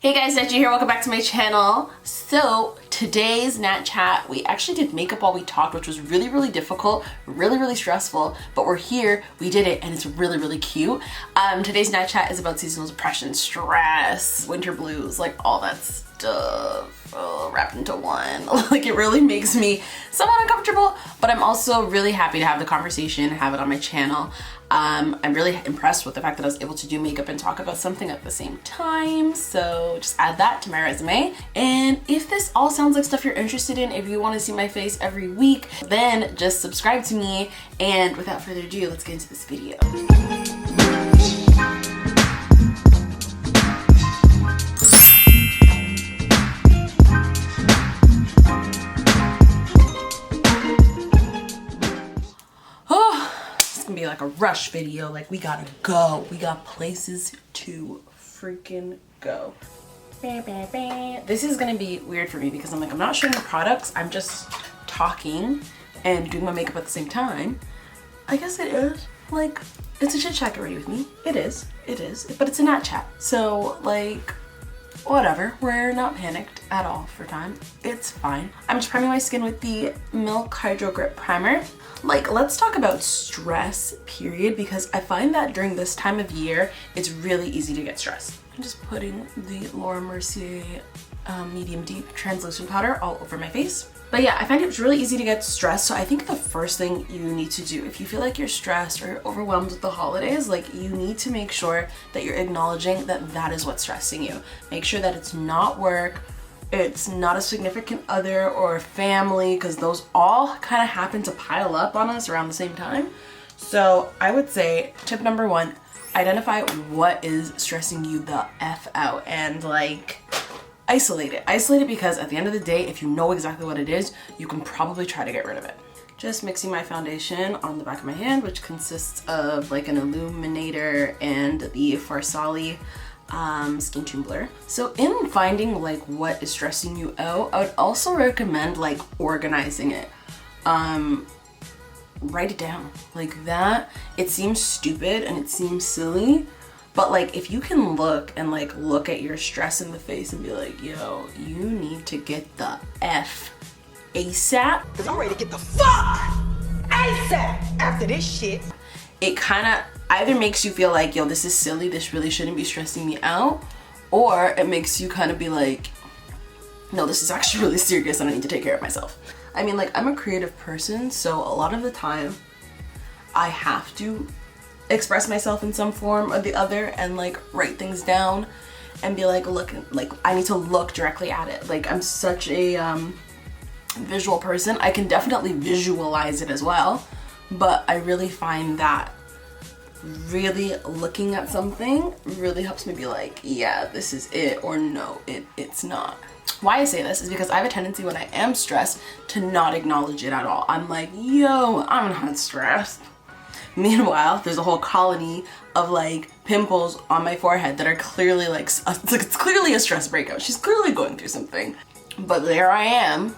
Hey guys, Netji here. Welcome back to my channel. So today's Nat Chat, we actually did makeup while we talked, which was really difficult, really stressful, but we're here, we did it, and it's really cute. Today's Nat Chat is about seasonal depression, stress, winter blues, like all that stuff wrapped into one. Like it really makes me somewhat uncomfortable, but I'm also really happy to have the conversation, have it on my channel. I'm really impressed with the fact that I was able to do makeup and talk about something at the same time. So just add that to my resume. And if this all sounds like stuff you're interested in, if you want to see my face every week, then just subscribe to me. And without further ado, let's get into this video. Be like a rush video, like we gotta go, we got places to freaking go. This is gonna be weird for me because I'm not showing the products, I'm just talking and doing my makeup at the same time. I guess it is like, it's a chit chat, get ready with me. It is, but it's a Nat Chat, so like whatever, we're not panicked at all for time, it's fine. I'm just priming my skin with the Milk Hydro Grip Primer. Like, let's talk about stress, period, because I find that during this time of year, it's really easy to get stressed. I'm just putting the MERCIER medium deep translucent powder all over my face. But yeah, I find it's really easy to get stressed, so I think the first thing you need to do, if you feel like you're stressed or overwhelmed with the holidays, like you need to make sure that you're acknowledging that that is what's stressing you. Make sure that it's not work, it's not a significant other or family, because those all kind of happen to pile up on us around the same time. So I would say tip number one, identify what is stressing you the F out and like isolate it. Isolate it, because at the end of the day, if you know exactly what it is, you can probably try to get rid of it. Just mixing my foundation on the back of my hand, which consists of like an illuminator and the FARSALI Skin Tune Blur. So in finding like what is stressing you out, I would also recommend like organizing it. Write it down like that. It seems stupid and it seems silly, but like if you can look at your stress in the face and be like, yo, you need to get the F ASAP, because I'm ready to get the fuck ASAP after this shit. It kind of either makes you feel like, yo, this is silly, this really shouldn't be stressing me out, or it makes you kind of be like, no, this is actually really serious and I need to take care of myself. I mean, like, I'm a creative person, so a lot of the time I have to express myself in some form or the other and like write things down and be like, look, like I need to look directly at it. Like I'm such a visual person. I can definitely visualize it as well, but I really find that really looking at something really helps me be like, yeah, this is it, or no, it's not. Why I say this is because I have a tendency when I am stressed to not acknowledge it at all. I'm like, yo, I'm not stressed. Meanwhile, there's a whole colony of like pimples on my forehead that are clearly like, it's clearly a stress breakout. She's clearly going through something. But there I am,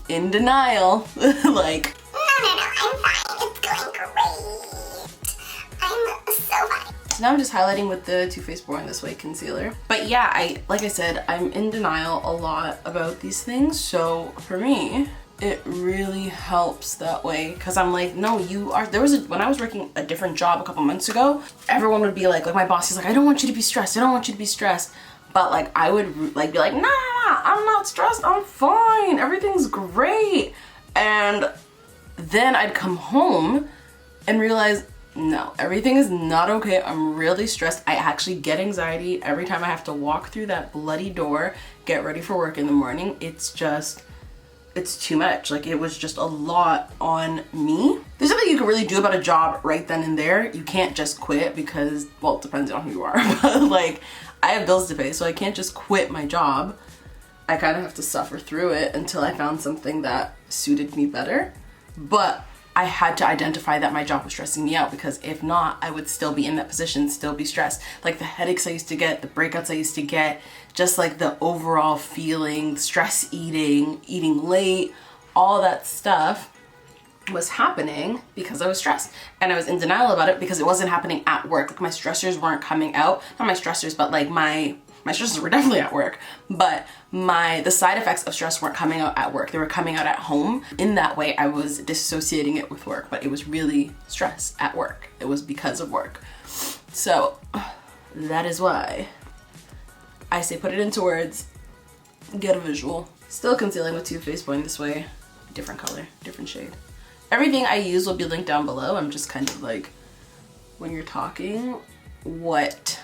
in denial, like, no, I'm fine, it's going great. I'm so fine. So now I'm just highlighting with the Too Faced Born This Way concealer. But yeah, like I said, I'm in denial a lot about these things. So for me, it really helps that way, because I'm like, no, you are. When I was working a different job a couple months ago, everyone would be like my boss is like, I don't want you to be stressed, I don't want you to be stressed. But like I would like be like, nah, I'm not stressed, I'm fine, everything's great. And then I'd come home and realize, no, everything is not okay, I'm really stressed. I actually get anxiety every time I have to walk through that bloody door, get ready for work in the morning. It's too much. Like, it was just a lot on me. There's nothing you can really do about a job right then and there. You can't just quit because, well, it depends on who you are, but like, I have bills to pay, so I can't just quit my job. I kind of have to suffer through it until I found something that suited me better. But I had to identify that my job was stressing me out, because if not, I would still be in that position, still be stressed. Like the headaches I used to get, the breakouts I used to get, just like the overall feeling, stress eating late, all that stuff was happening because I was stressed, and I was in denial about it because it wasn't happening at work. Like my stressors weren't coming out, not my stressors, but like my my stresses were definitely at work, but the side effects of stress weren't coming out at work. They were coming out at home. In that way, I was dissociating it with work, but it was really stress at work. It was because of work. So that is why I say put it into words, get a visual. Still concealing with Too Faced, going this way, different color, different shade. Everything I use will be linked down below. I'm just kind of like, when you're talking, what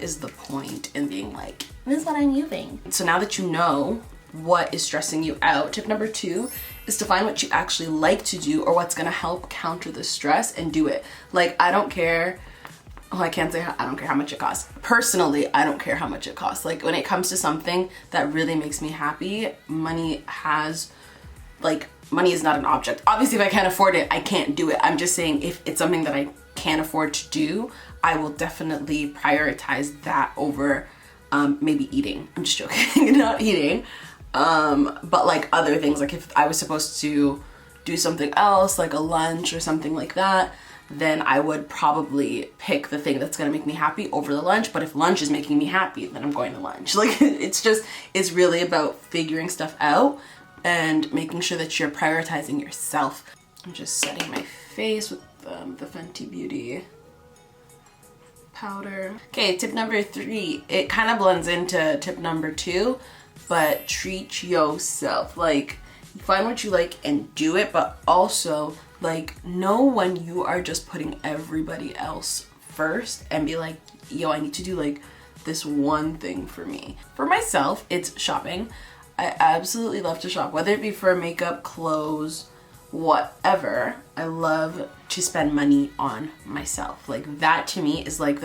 is the point in being like, this is what I'm using. So now that you know what is stressing you out, tip number 2 is to find what you actually like to do or what's gonna help counter the stress and do it. Like, I don't care, I can't say I don't care how much it costs. Personally, I don't care how much it costs. Like, when it comes to something that really makes me happy, money is not an object. Obviously, if I can't afford it, I can't do it. I'm just saying, if it's something that I can't afford to do, I will definitely prioritize that over maybe eating. I'm just joking, not eating. But like other things, like if I was supposed to do something else, like a lunch or something like that, then I would probably pick the thing that's gonna make me happy over the lunch. But if lunch is making me happy, then I'm going to lunch. Like, it's really about figuring stuff out and making sure that you're prioritizing yourself. I'm just setting my face with the Fenty Beauty powder. Okay, tip number 3. It kind of blends into tip number 2, but treat yourself. Like, find what you like and do it, but also like know when you are just putting everybody else first and be like, yo, I need to do like this one thing for me. For myself, it's shopping. I absolutely love to shop, whether it be for makeup, clothes, whatever. I love to spend money on myself. Like, that to me is like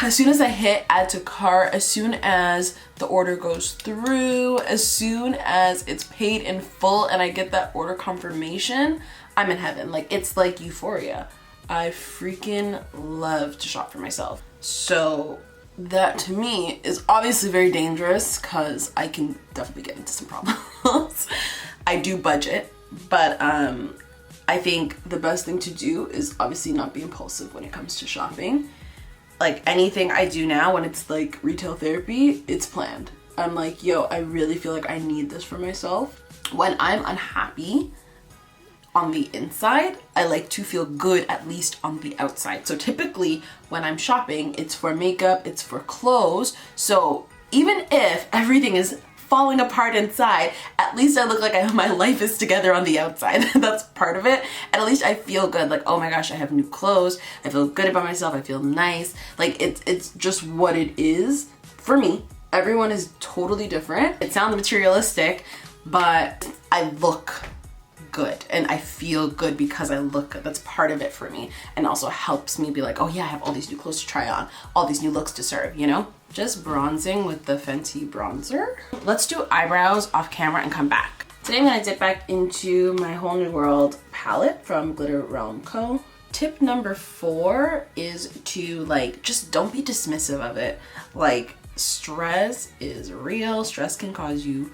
as soon as I hit add to cart, as soon as the order goes through, as soon as it's paid in full and I get that order confirmation, I'm in heaven. Like, it's like euphoria. I freaking love to shop for myself. So that to me is obviously very dangerous because I can definitely get into some problems. I do budget, but I think the best thing to do is obviously not be impulsive when it comes to shopping. Like, anything I do now when it's like retail therapy, it's planned. I'm like, yo, I really feel like I need this for myself. When I'm unhappy on the inside, I like to feel good at least on the outside. So typically when I'm shopping, it's for makeup, it's for clothes. So even if everything is falling apart inside, at least I look like my life is together on the outside. That's part of it. And at least I feel good. Like, oh my gosh, I have new clothes. I feel good about myself. I feel nice. Like, it's just what it is for me. Everyone is totally different. It sounds materialistic, but I look good and I feel good because I look good. That's part of it for me, and also helps me be like, oh yeah, I have all these new clothes to try on, all these new looks to serve, you know? Just bronzing with the Fenty bronzer. Let's do eyebrows off camera and come back. Today I'm gonna dip back into my Whole New World palette from Glitter Realm Co. Tip number 4 is to like, just don't be dismissive of it. Like, stress is real. Stress can cause you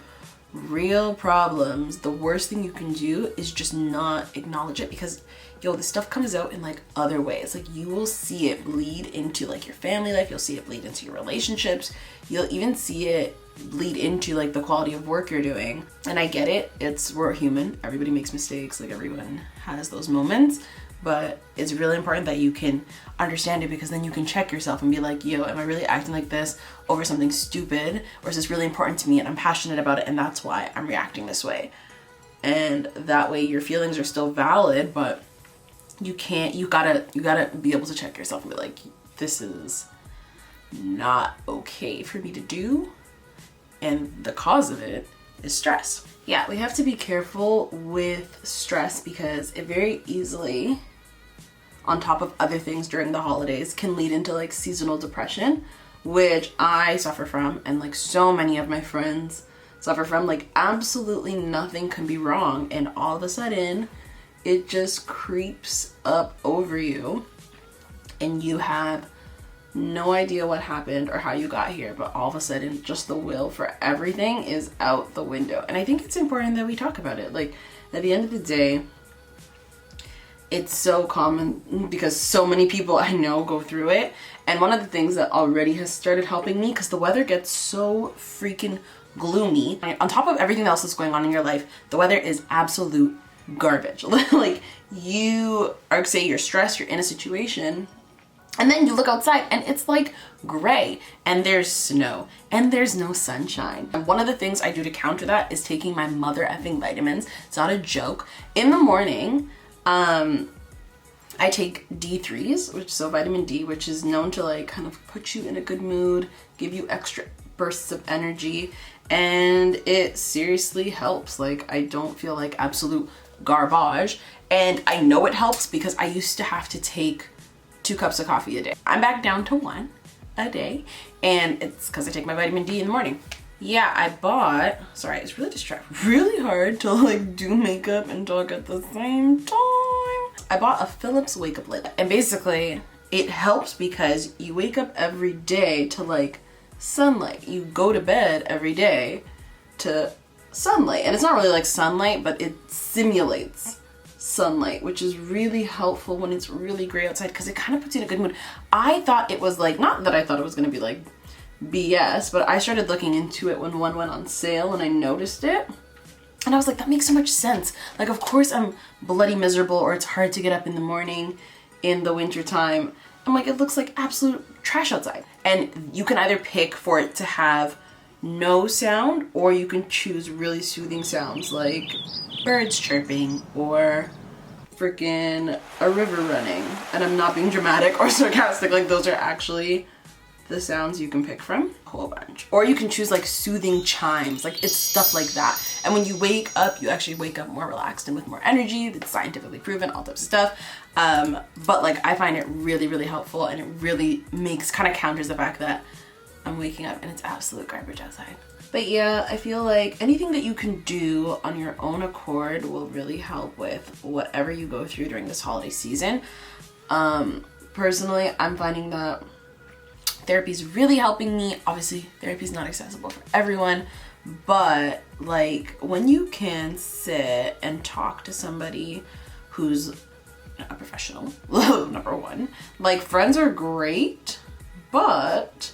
real problems. The worst thing you can do is just not acknowledge it, because yo, this stuff comes out in like other ways. Like, you will see it bleed into like your family life, you'll see it bleed into your relationships, you'll even see it bleed into like the quality of work you're doing. And I get it, we're human, everybody makes mistakes, like everyone has those moments, but it's really important that you can understand it, because then you can check yourself and be like, yo, am I really acting like this over something stupid, or is this really important to me and I'm passionate about it and that's why I'm reacting this way? And that way your feelings are still valid, but you gotta be able to check yourself and be like, this is not okay for me to do, and the cause of it is stress. Yeah, we have to be careful with stress because it very easily, on top of other things during the holidays, can lead into like seasonal depression, which I suffer from, and like so many of my friends suffer from. Like, absolutely nothing can be wrong, and all of a sudden it just creeps up over you and you have no idea what happened or how you got here, but all of a sudden just the will for everything is out the window. And I think it's important that we talk about it. Like, at the end of the day, it's so common because so many people I know go through it. And one of the things that already has started helping me, because the weather gets so freaking gloomy. On top of everything else that's going on in your life, the weather is absolute garbage. Like, you are, say you're stressed, you're in a situation, and then you look outside and it's like gray and there's snow and there's no sunshine. And one of the things I do to counter that is taking my mother effing vitamins. It's not a joke. In the morning, I take D3s, which is vitamin D, which is known to like kind of put you in a good mood, give you extra bursts of energy, and it seriously helps. Like, I don't feel like absolute garbage, and I know it helps because I used to have to take 2 cups of coffee a day. I'm back down to 1 a day, and it's because I take my vitamin D in the morning. Yeah, I bought, sorry, it's really hard to like do makeup and talk at the same time. I bought a Philips wake up light, and basically it helps because you wake up every day to like sunlight. You go to bed every day to sunlight, and it's not really like sunlight, but it simulates sunlight, which is really helpful when it's really gray outside because it kind of puts you in a good mood. I thought it was like, not that I thought it was going to be like BS, but I started looking into it when one went on sale and I noticed it. And I was like, that makes so much sense. Like, of course I'm bloody miserable or it's hard to get up in the morning in the winter time. I'm like, it looks like absolute trash outside. And you can either pick for it to have no sound, or you can choose really soothing sounds like birds chirping or freaking a river running. And I'm not being dramatic or sarcastic, like those are actually the sounds you can pick from, a whole bunch. Or you can choose like soothing chimes, like it's stuff like that. And when you wake up, you actually wake up more relaxed and with more energy. It's scientifically proven, all types of stuff. But like, I find it really, really helpful, and it really makes, kind of counters the fact that I'm waking up and it's absolute garbage outside. But yeah, I feel like anything that you can do on your own accord will really help with whatever you go through during this holiday season. Personally, I'm finding that therapy is really helping me. Obviously, therapy is not accessible for everyone, but like when you can sit and talk to somebody who's a professional, number one, like friends are great, but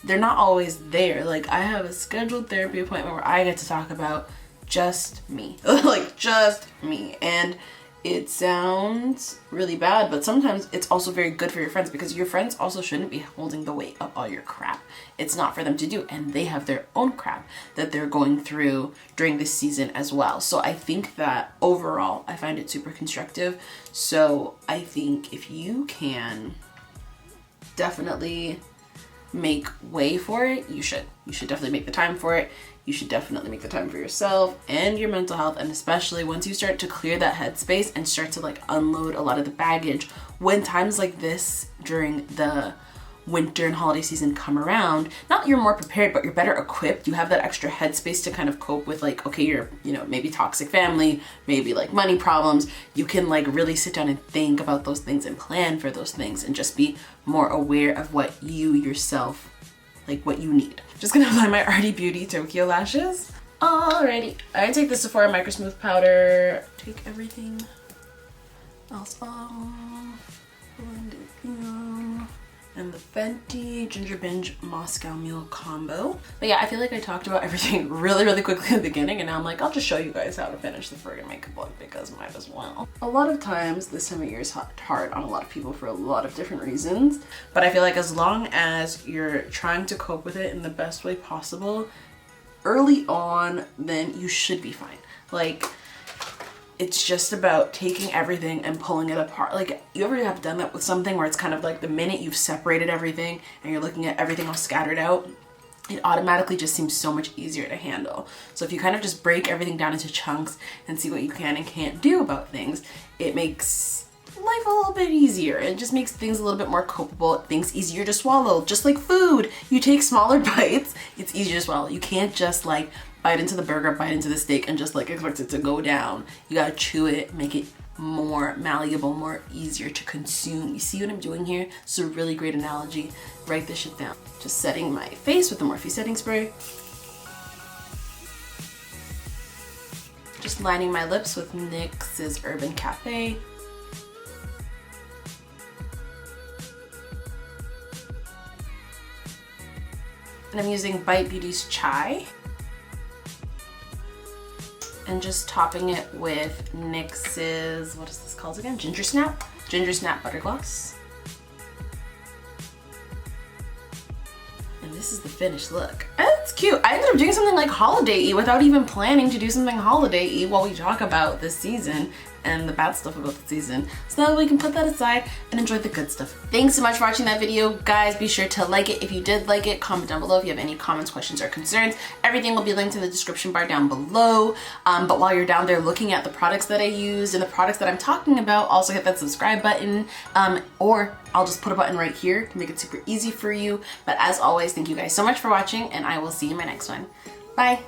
they're not always there. Like, I have a scheduled therapy appointment where I get to talk about just me, like just me. And it sounds really bad, but sometimes it's also very good for your friends because your friends also shouldn't be holding the weight of all your crap. It's not for them to do, and they have their own crap that they're going through during this season as well. So I think that overall, I find it super constructive. So I think if you can definitely make way for it, you should definitely make the time for it. You should definitely make the time for yourself and your mental health, and especially once you start to clear that headspace and start to like unload a lot of the baggage, when times like this during the winter and holiday season come around, not that you're more prepared, but you're better equipped. You have that extra headspace to kind of cope with, like, okay, you're, you know, maybe toxic family, maybe like money problems. You can like really sit down and think about those things and plan for those things and just be more aware of what you yourself, like what you need. Just gonna apply my Arty Beauty Tokyo lashes. Alrighty, I take the Sephora Micro Smooth Powder, take everything else off, blend it in, and the Fenty Ginger Binge Moscow Mule combo. But yeah, I feel like I talked about everything really, really quickly in the beginning, and now I'm like, I'll just show you guys how to finish the friggin' makeup look because might as well. A lot of times this time of year is hard on a lot of people for a lot of different reasons, but I feel like as long as you're trying to cope with it in the best way possible early on, then you should be fine. Like, it's just about taking everything and pulling it apart. Like, you ever have done that with something where it's kind of like the minute you've separated everything and you're looking at everything all scattered out, it automatically just seems so much easier to handle. So if you kind of just break everything down into chunks and see what you can and can't do about things, it makes life a little bit easier. It just makes things a little bit more copable, things easier to swallow. Just like food, you take smaller bites, it's easier to swallow. You can't just like bite into the burger, bite into the steak, and just like expect it to go down. You gotta chew it, make it more malleable, more easier to consume. You see what I'm doing here? It's a really great analogy. Write this shit down. Just setting my face with the Morphe setting spray. Just lining my lips with NYX's Urban Cafe. And I'm using Bite Beauty's Chai. And just topping it with NYX's, what is this called again? Ginger Snap? Ginger Snap Butter Gloss. And this is the finished look. It's cute. I ended up doing something like holiday-y without even planning to do something holiday-y while we talk about this season and the bad stuff about the season, so that we can put that aside and enjoy the good stuff. Thanks so much for watching that video, guys. Be sure to like it if you did like it. Comment down below if you have any comments, questions, or concerns. Everything will be linked in the description bar down below. But while you're down there looking at the products that I use and the products that I'm talking about, also hit that subscribe button, or I'll just put a button right here to make it super easy for you. But as always, thank you guys so much for watching, and I will see you in my next one. Bye.